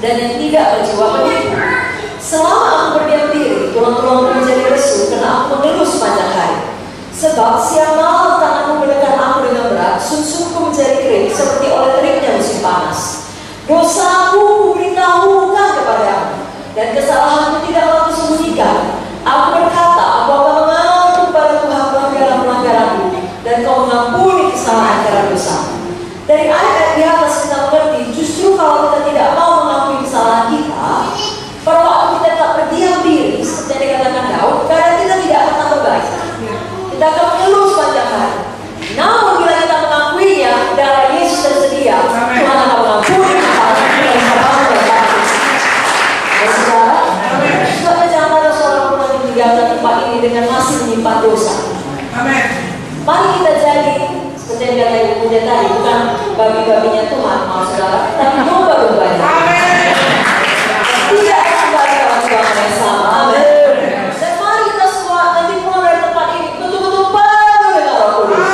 dan yang tidak berjiwa penipu. Selama aku berdiam diri, tulang-tulangku menjadi lesu karena aku mengeluh sepanjang hari. Sebab siang malam tanganmu menekan aku dengan berat, susuku menjadi kering seperti oleh teriknya musim panas. Dosaku kuberitahukan kepadamu, dan kesalahanku tidaklah kusembunyikan. Aku berkata, aku akan mengaku kepada Tuhan pelanggaran-pelanggaranmu, dan kau mengampuni kesalahan karena dosa. Dari ayat di atas kita mengerti, justru kalau kita tidak mau mengakui kesalahan kita, pada waktu kita tetap berdiam diri, seperti yang dikatakan Daud, keadaan kita tidak akan tambah baik. Kita akan mengeluh sepanjang hari. Namun bila kita mengakuinya, darah Yesus tersedia, Tuhan akan mengampuni kesalahan kita dan kesalahan kita. Saudara, sebabnya jangan ada seorang pun yang meninggalkan tempat ini dengan masih menyimpan dosa. Mari kita jadi seperti yang kata Ibu Bunda tadi, bukan babi-babinya Tuhan, maaf saudara, tapi domba-dombanya. Tidak kembali dalam Tuhan yang sama. Amin. Dan mari kita semua nanti pulang dari tempat ini betul-betul penuh dengan Roh Kudus.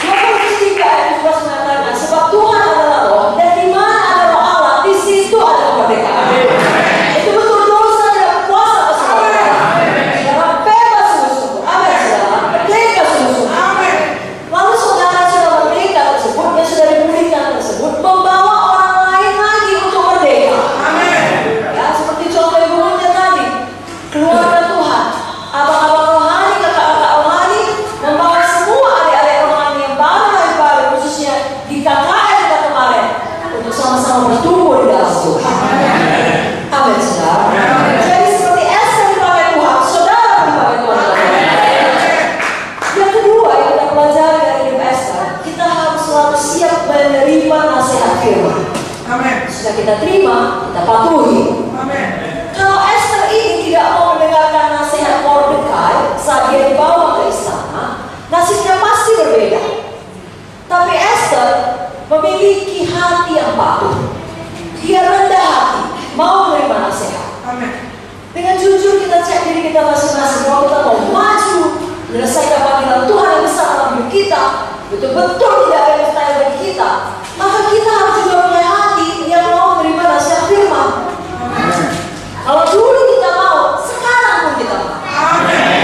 23 ayat 12 mengatakan, sebab Tuhan adalah Roh, dan di mana ada Roh Allah, di situ ada kemerdekaan. Itu betul dosa tidak kuasa atas saudara. Saudara bebas sungguh-sungguh. Amin saudara. Merdeka sungguh-sungguh. Lalu saudara sudah merdeka tersebut, yang sudah dipulihkan tersebut, membawa orang lain lagi untuk merdeka. Ya, seperti contoh Ibu Bunda tadi, keluarga Tuhan, abang-abang rohani, kakak-kakak rohani, membawa semua adik-adik rohani yang baru, khususnya di KKR kita kemarin, untuk sama-sama bertumbuh di dalam Tuhan. Amin saudara. Jadi seperti Esther dipakai Tuhan, saudara dipakai Tuhan. Yang kedua yang kita pelajari dari hidup Esther, kita harus selalu siap menerima nasihat firman. Sudah kita terima, kita patuhi. Kalau Esther ini tidak mau mendengarkan nasihat Mordekai saat dia dibawa ke istana, nasibnya pasti berbeda. Tapi Esther memiliki hati yang patuh. Dia rendah hati, mau menerima nasihat. Dengan jujur kita cek diri kita masing-masing, bahwa kita mau maju, menyelesaikan panggilan Tuhan yang besar dalam hidup kita, betul-betul tidak ada yang mustahil bagi kita, maka kita harus juga punya hati yang mau menerima nasihat firman. Kalau dulu kita mau, sekarang pun kita mau.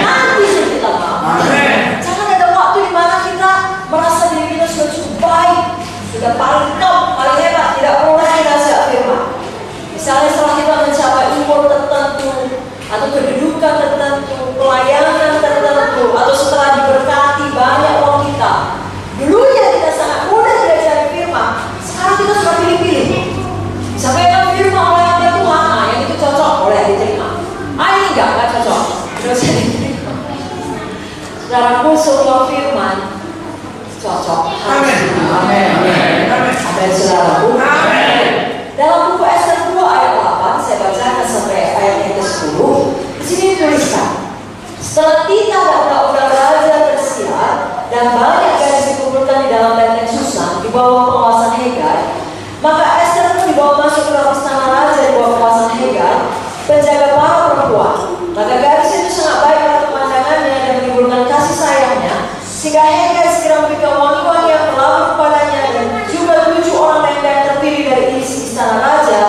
Nanti pun kita mau. Jangan ada waktu di mana kita merasa diri kita sudah cukup baik, sudah paling top, paling hebat, tidak perlu lagi nasihat firman. Misalnya setelah kita mencapai umur tertentu, atau kedudukan tertentu, pelayanan tertentu, atau setelah diberkati banyak uang kita. Dulunya kita sangat mudah diajari firman, sekarang kita suka pilih-pilih. Sampaikan firman oleh hamba Tuhan, yang itu cocok, boleh diterima. Ini enggak cocok, terus diterima. Saudaraku, semua firman cocok. Amin. Amin, saudaraku. Dalam buku Esther 2 ayat 8, saya bacakan sampai ayat yang ke-10. Di sini dituliskan, setelah Tika dan budak-budak raja tersiar dan banyak gadis dikumpulkan di dalam benteng Susan di bawah penguasaan Hegai, maka Esther pun dibawa masuk ke dalam istana raja di bawah penguasaan Hegai, penjaga para perempuan. Maka gadis itu sangat baik pada pemandangannya dan menimbulkan kasih sayangnya, sehingga Hegai segera memberikan wangi-wangi yang terlabur kepadanya dan juga 7 orang lain-lain terpilih dari isi istana raja,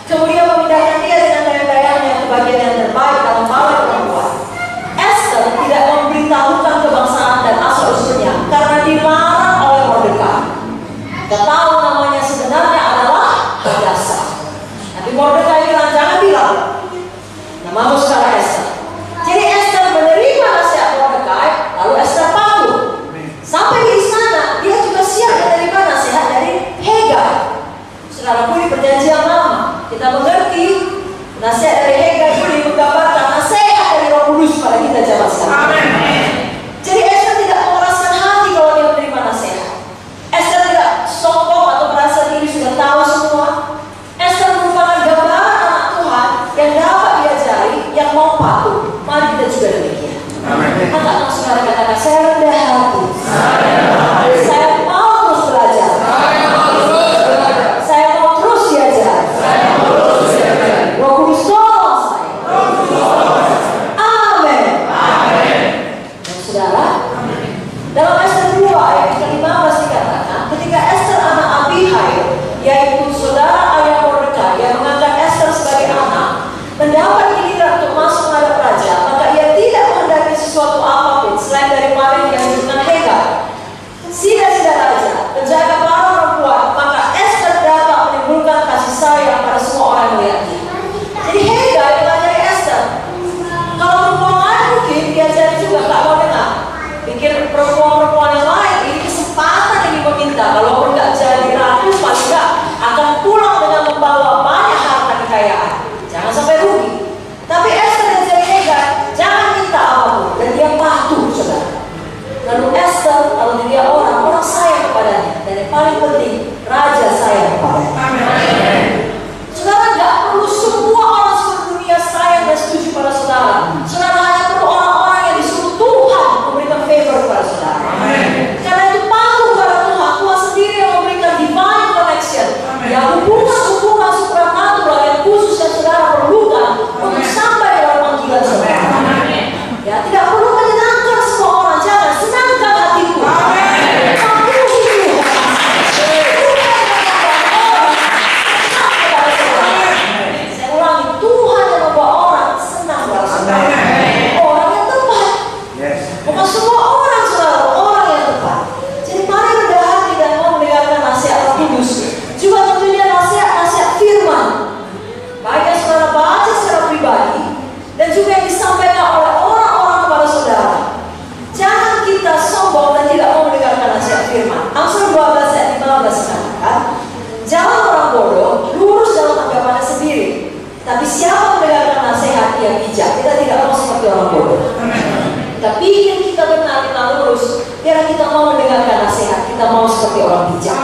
kemudian memindahkan dia dengan dayang-dayangnya ke bagian yang terbaik dalam balai perempuan. Esther tidak memberitahukan kebangsaan dan asal-usulnya karena dilarang oleh Mordekai. Kita tahu namanya sebenarnya adalah Hadasa. Tapi Mordekai bilang, jangan bilang namamu sekarang Esther. Jadi Esther menerima nasihat Mordekai, lalu Esther patuh. Sampai di istana perempuan-perempuan yang lain, ini kesempatan ini meminta, kalaupun nggak jadi ratu, paling nggak akan pulang dengan membawa banyak harta kekayaan. Jangan sampai rugi. Tapi Esther dan Zedekiyah jangan minta apapun, dan dia patuh, saudara. Lalu Esther, kalau dia orang sayang kepadanya, dan yang paling penting, raja sayang kepadanya. Amin. Saudara nggak perlu semua orang seluruh dunia sayang dan setuju pada saudara. Saudara hanya perlu orang-orang yang disuruh Tuhan memberikan favor kepada saudara. Amin. Karena itu patuh pada Tuhan, Tuhan sendiri yang memberikan divine connection. Ya, hubungan supranatural yang khusus yang saudara perlukan untuk sampai dalam panggilan saudara. Ya, tidak perlu menyenangkan semua orang, jangan senangkan hatiku. Saya ulangi, Tuhan yang membawa orang senang pada saudara. Orang yang tepat. Bukan semua orang, saudara, orang yang tepat. Jadi mari rendah hati dan mau mendengarkan nasihat Roh Kudus. Juga tentunya nasihat firman. Baik yang saudara baca secara pribadi dan juga yang disampaikan oleh orang-orang kepada saudara. Jangan kita sombong dan tidak mau mendengarkan nasihat firman. Amsal 12 ayat 15 mengatakan, jalan orang bodoh lurus dalam anggapannya sendiri, tapi siapa mendengarkan nasihat yang bijak. Kita tidak mau seperti orang bodoh. Tapi ingin kita benar, kita lurus. Biar kita mau mendengarkan nasihat, kita mau seperti orang bijak.